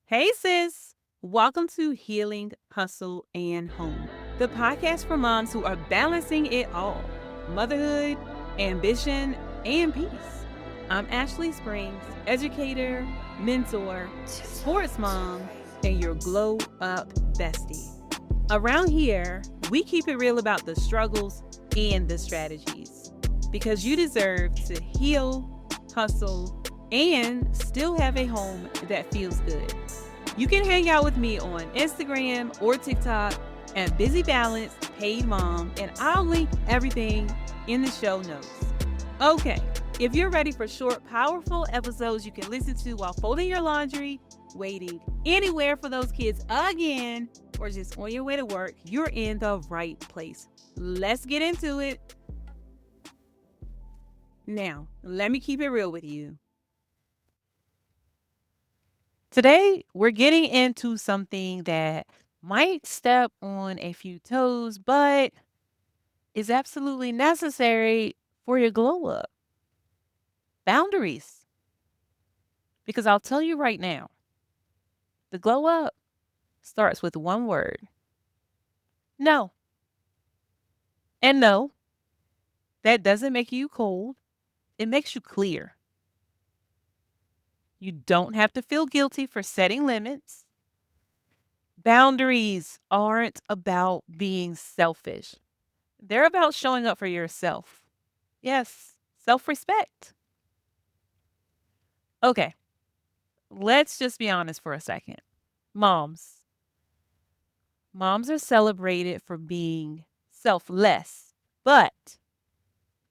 Hey, sis. Welcome to Healing, Hustle, and Home, the podcast for moms who are balancing it all: motherhood, ambition, and peace. I'm Ashley Springs, educator, mentor, sports mom, and your glow up bestie. Around here, we keep it real about the struggles and the strategies because you deserve to heal, hustle, and still have a home that feels good. You can hang out with me on Instagram or TikTok at Busy Balance Paid Mom, and I'll link everything in the show notes. Okay, if you're ready for short, powerful episodes you can listen to while folding your laundry, waiting anywhere for those kids again, or just on your way to work, you're in the right place. Let's get into it. Now, let me keep it real with you. Today, we're getting into something that might step on a few toes, but is absolutely necessary for your glow up: boundaries. Because I'll tell you right now, the glow up starts with one word: no. And no, that doesn't make you cold, it makes you clear. You don't have to feel guilty for setting limits. Boundaries aren't about being selfish, they're about showing up for yourself. Yes, self respect. Okay, let's just be honest for a second. Moms. Moms are celebrated for being selfless, but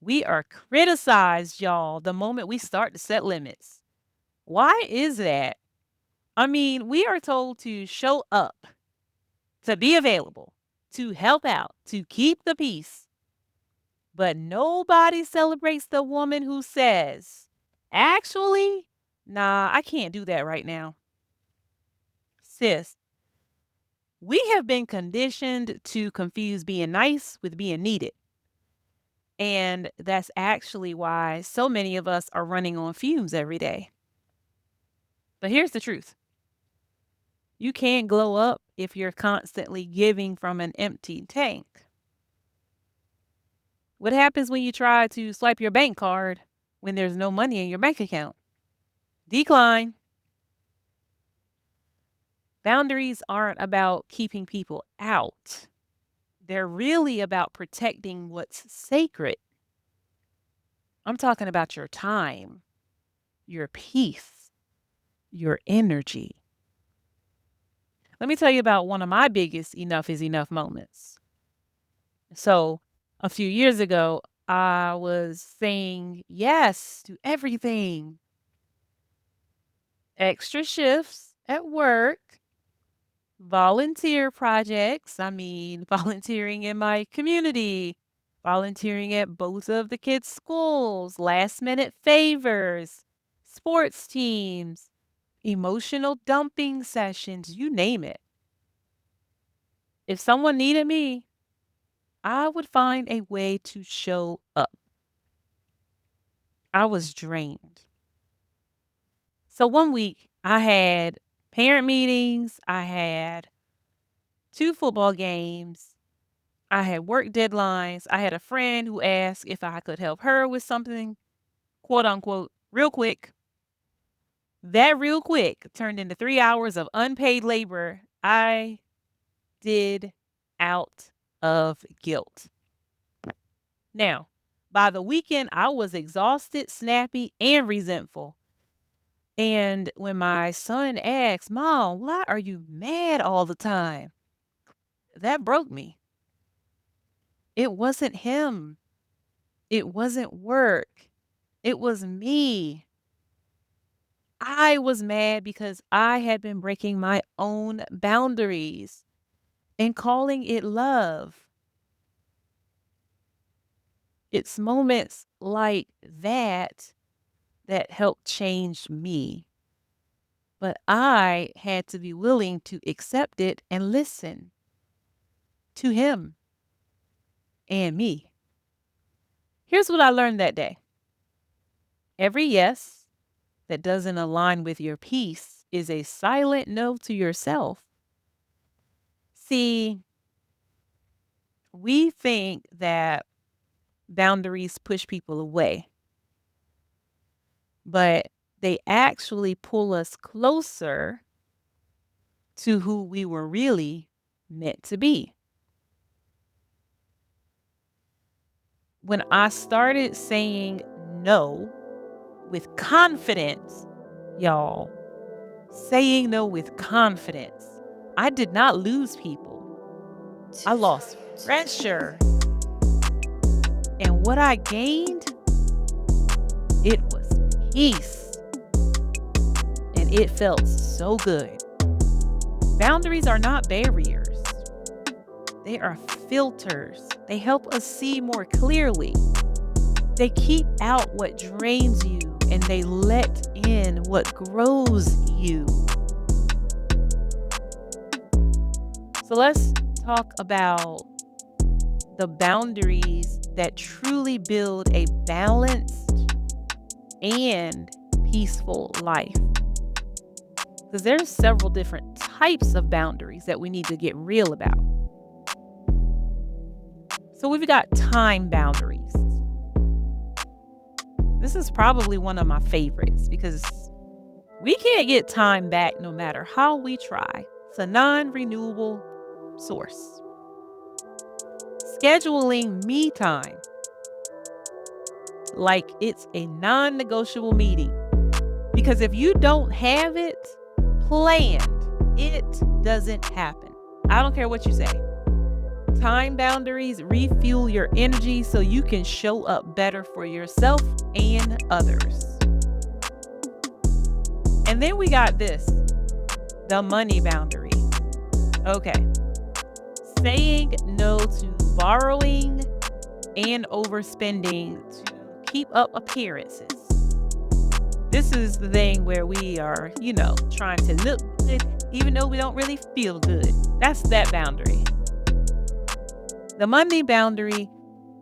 we are criticized, y'all, the moment we start to set limits. Why is that? I mean, we are told to show up, to be available, to help out, to keep the peace. But nobody celebrates the woman who says, actually, nah, I can't do that right now. Sis, we have been conditioned to confuse being nice with being needed. And that's actually why so many of us are running on fumes every day. But here's the truth: you can't glow up if you're constantly giving from an empty tank. What happens when you try to swipe your bank card when there's no money in your bank account? Decline. Boundaries aren't about keeping people out, they're really about protecting what's sacred. I'm talking about your time, your peace, your energy. Let me tell you about one of my biggest enough is enough moments. So, a few years ago, I was saying yes to everything: extra shifts at work, volunteer projects. I mean, volunteering in my community, volunteering at both of the kids' schools, last minute favors, sports teams, emotional dumping sessions, you name it. If someone needed me, I would find a way to show up. I was drained. So one week I had parent meetings, I had two football games, I had work deadlines, I had a friend who asked if I could help her with something, quote unquote, real quick. That real quick turned into 3 hours of unpaid labor I did out of guilt. Now, by the weekend, I was exhausted, snappy, and resentful. And when my son asked, Mom, why are you mad all the time? That broke me. It wasn't him. It wasn't work. It was me. I was mad because I had been breaking my own boundaries and calling it love. It's moments like that helped change me. But I had to be willing to accept it and listen to him and me. Here's what I learned that day: every yes that doesn't align with your peace is a silent no to yourself. See, we think that boundaries push people away, but they actually pull us closer to who we were really meant to be. When I started saying no with confidence, y'all, saying no with confidence, I did not lose people. I lost pressure. And what I gained, it was peace. And it felt so good. Boundaries are not barriers, they are filters. They help us see more clearly. They keep out what drains you and they let in what grows you. So let's talk about the boundaries that truly build a balanced and peaceful life. Because there's several different types of boundaries that we need to get real about. So we've got time boundaries. This is probably one of my favorites because we can't get time back no matter how we try. It's a non-renewable source. Scheduling me time like it's a non-negotiable meeting. Because if you don't have it planned, it doesn't happen. I don't care what you say. Time boundaries refuel your energy so you can show up better for yourself and others. And then we got this, the money boundary. Okay. Saying no to borrowing and overspending to keep up appearances. This is the thing where we are, trying to look good even though we don't really feel good. That's that boundary. The money boundary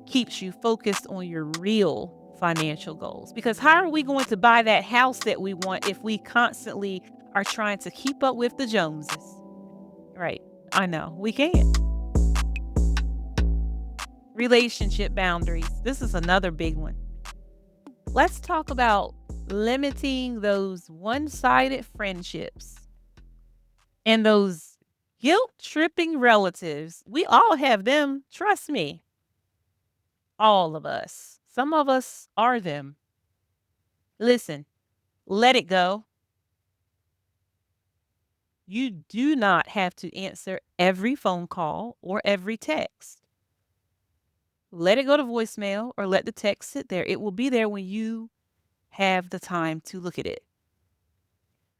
keeps you focused on your real financial goals. Because how are we going to buy that house that we want if we constantly are trying to keep up with the Joneses? Right. I know. We can't. Relationship boundaries. This is another big one. Let's talk about limiting those one-sided friendships and those guilt-tripping relatives. We all have them. Trust me. All of us. Some of us are them. Listen, let it go. You do not have to answer every phone call or every text. Let it go to voicemail or let the text sit there. It will be there when you have the time to look at it.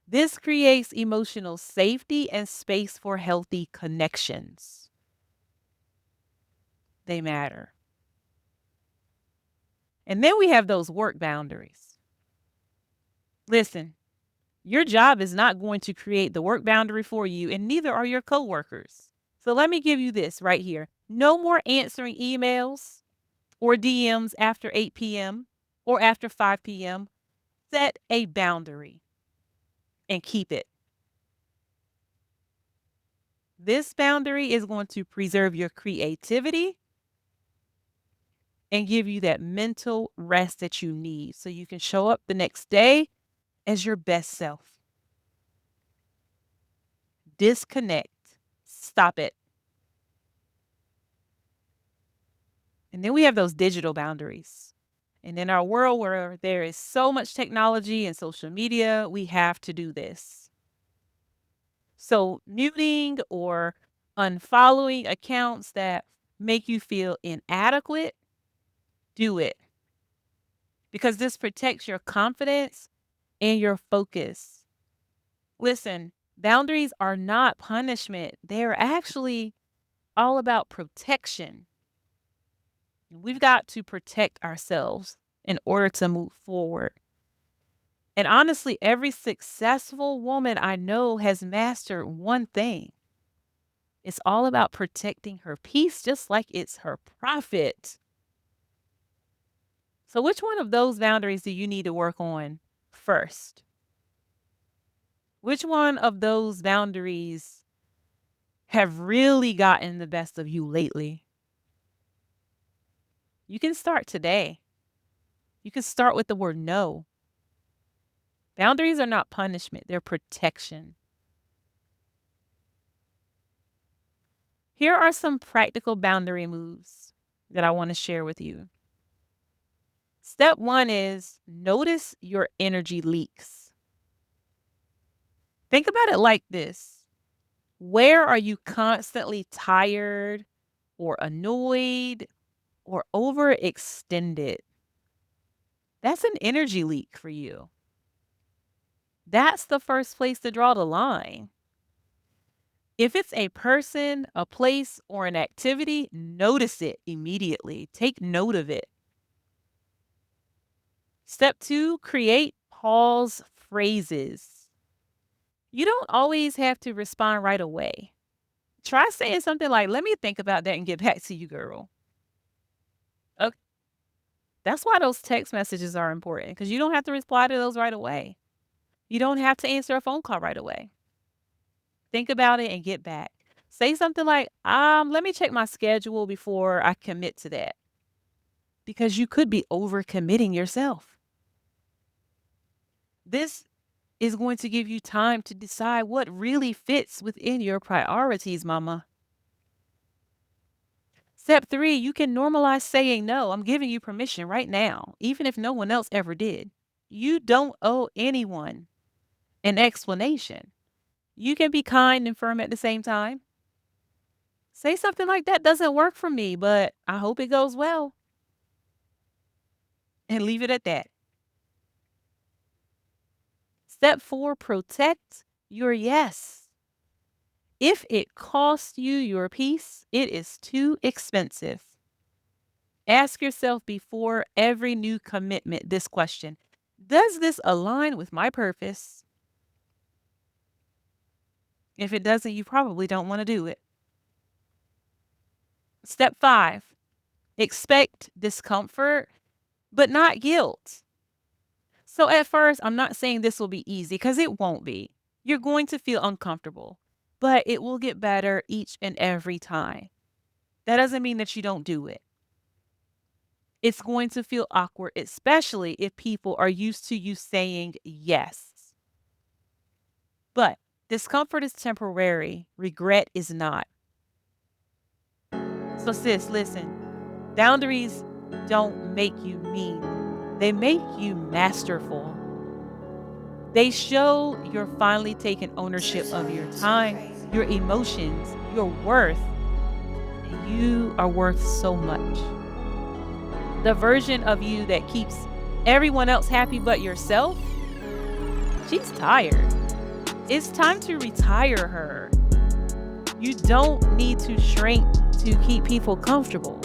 This creates emotional safety and space for healthy connections. They matter. And then we have those work boundaries. Listen, your job is not going to create the work boundary for you, and neither are your coworkers. So let me give you this right here. No more answering emails or DMs after 8 p.m. or after 5 p.m. Set a boundary and keep it. This boundary is going to preserve your creativity and give you that mental rest that you need so you can show up the next day as your best self. Disconnect. Stop it. And then we have those digital boundaries. And in our world where there is so much technology and social media, we have to do this. So muting or unfollowing accounts that make you feel inadequate, do it. Because this protects your confidence and your focus. Listen, boundaries are not punishment. They're actually all about protection. We've got to protect ourselves in order to move forward. And honestly, every successful woman I know has mastered one thing. It's all about protecting her peace, just like it's her profit. So, which one of those boundaries do you need to work on first? Which one of those boundaries have really gotten the best of you lately? You can start today. You can start with the word no. Boundaries are not punishment, they're protection. Here are some practical boundary moves that I want to share with you. Step one is notice your energy leaks. Think about it like this: where are you constantly tired or annoyed or overextended? That's an energy leak for you. That's the first place to draw the line. If it's a person, a place, or an activity, notice it immediately. Take note of it. Step two, create pause phrases. You don't always have to respond right away. Try saying something like, let me think about that and get back to you, girl. Okay. That's why those text messages are important because you don't have to reply to those right away. You don't have to answer a phone call right away. Think about it and get back. Say something like, let me check my schedule before I commit to that because you could be overcommitting yourself. This is going to give you time to decide what really fits within your priorities, mama. Step three, you can normalize saying no. I'm giving you permission right now, even if no one else ever did. You don't owe anyone an explanation. You can be kind and firm at the same time. Say something like that doesn't work for me, but I hope it goes well. And leave it at that. Step four, protect your yes. If it costs you your peace, it is too expensive. Ask yourself before every new commitment this question: does this align with my purpose? If it doesn't, you probably don't want to do it. Step five, expect discomfort, but not guilt. So at first, I'm not saying this will be easy because it won't be. You're going to feel uncomfortable, but it will get better each and every time. That doesn't mean that you don't do it. It's going to feel awkward, especially if people are used to you saying yes. But discomfort is temporary, regret is not. So, sis, listen, boundaries don't make you mean, they make you masterful. They show you're finally taking ownership of your time, your emotions, your worth. And you are worth so much. The version of you that keeps everyone else happy but yourself, she's tired. It's time to retire her. You don't need to shrink to keep people comfortable.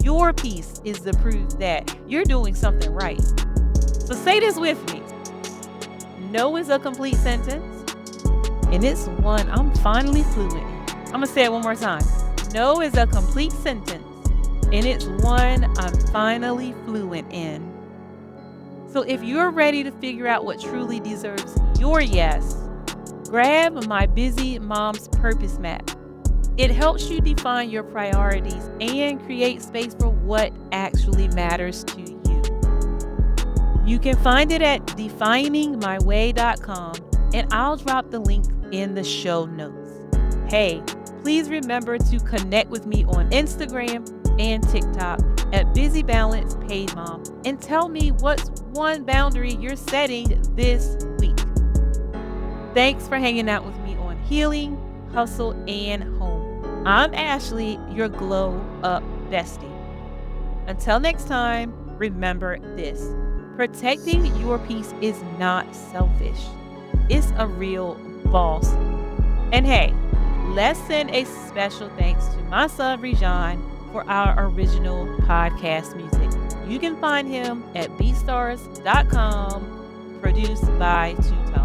Your peace is the proof that you're doing something right. So say this with me. No is a complete sentence, and it's one I'm finally fluent in. I'm going to say it one more time. No is a complete sentence, and it's one I'm finally fluent in. So if you're ready to figure out what truly deserves your yes, grab my Busy Mom's Purpose Map. It helps you define your priorities and create space for what actually matters to you. You can find it at definingmyway.com, and I'll drop the link in the show notes. Hey, please remember to connect with me on Instagram and TikTok at Busy Balance Paid Mom and tell me what's one boundary you're setting this week. Thanks for hanging out with me on Healing, Hustle, and Home. I'm Ashley, your Glow Up Bestie. Until next time, remember this: protecting your peace is not selfish. It's a real boss. And hey, let's send a special thanks to my son, Rijan, for our original podcast music. You can find him at beatstars.com, produced by Two Tone.